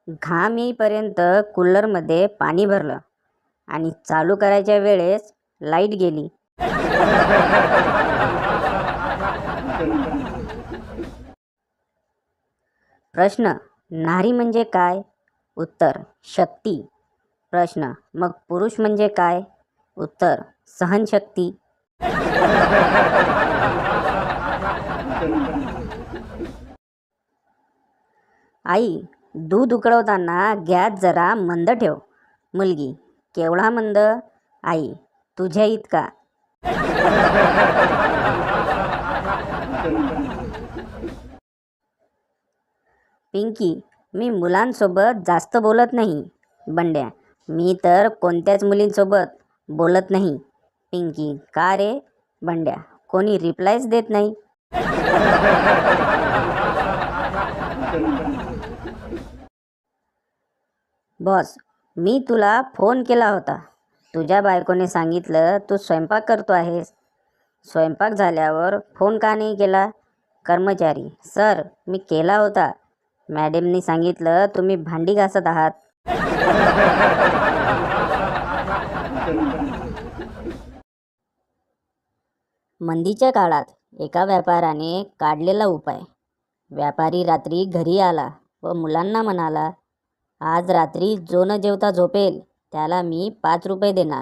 घाम येईपर्यंत कूलरमध्ये पाणी भरलं आणि चालू करायच्या वेळेस लाईट गेली. प्रश्न: नारी म्हणजे काय? उत्तर: शक्ती. प्रश्न: मग पुरुष म्हणजे काय? उत्तर: सहनशक्ती. आई, दूध उकळवताना गॅस जरा मंद ठेव. मुलगी: केवढा मंद? आई: तुझ्या इतका. पिंकी: मी मुलांसोबत जास्त बोलत नाही. बंड्या: मी तर कोणत्याच मुलींसोबत बोलत नाही. पिंकी: का रे? बंड्या: कोणी रिप्लायच देत नाही. बॉस: मी तुला फोन केला होता. तुझ्या बायकोने सांगितलं तू स्वयंपाक करतो आहेस. स्वयंपाक झाल्यावर फोन का नाही केला? कर्मचारी: सर, मी केला होता. मॅडमनी सांगितलं तुम्ही भांडी घासत आहात. मंदीच्या काळात एका व्यापाऱ्याने काढलेला उपाय. व्यापारी रात्री घरी आला व मुलांना म्हणाला, आज रात्री जो न जेवता झोपेल त्याला मी 5 रुपये देणार.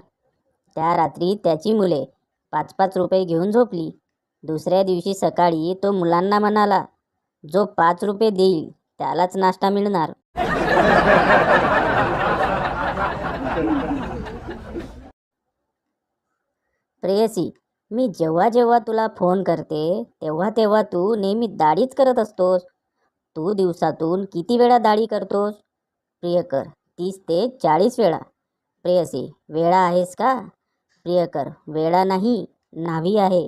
त्या रात्री त्याची मुले 5-5 रुपये घेऊन झोपली. दुसऱ्या दिवशी सकाळी तो मुलांना म्हणाला, जो 5 रुपये देईल त्यालाच नाश्ता मिळणार. प्रेयसी: मी जेव्हा जेव्हा तुला फोन करते तेव्हा तेव्हा तू नेहमी दाढीच करत असतोस. तू दिवसातून किती वेळा दाढी करतोस? प्रियकर: 30 ते 40 वेळा. प्रेयसी: वेळा आहेस का? प्रियकर: वेळा नाही, न्हावी आहे.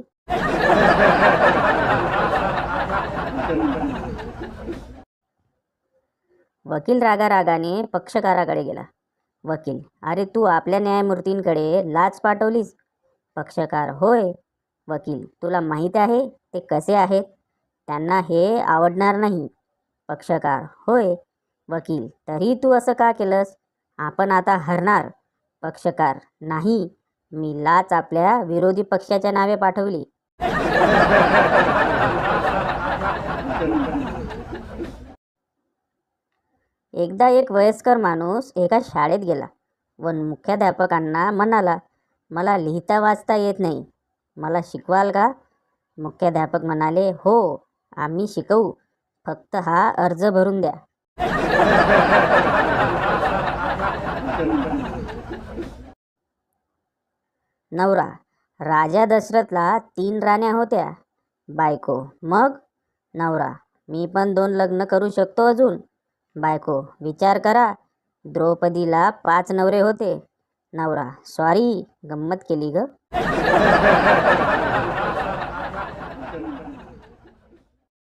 वकील रागारागाने पक्षकाराकडे गेला. वकील: अरे तू आपल्या न्यायमूर्तींकडे लाच पाठवलीस? पक्षकार: होय. वकील: तुला माहीत आहे ते कसे आहेत? त्यांना हे आवडणार नाही. पक्षकार: होय. वकील: तरी तू असं का केलंस? आपण आता हरणार. पक्षकार: नाही, मी लाच आपल्या विरोधी पक्षाच्या नावे पाठवली. एकदा एक वयस्कर माणूस एका शाळेत गेला व मुख्याध्यापकांना म्हणाला, मला लिहिता वाचता येत नाही, मला शिकवाल का? मुख्याध्यापक म्हणाले, हो, आम्ही शिकवू, फक्त हा अर्ज भरून द्या. नवरा: राजा दशरथला 3 राण्या होत्या. बायको: मग? नवरा: मी पण 2 लग्न करू शकतो अजून. बायको: विचार करा, द्रौपदीला 5 नवरे होते. नवरा: सॉरी, गंमत केली ग.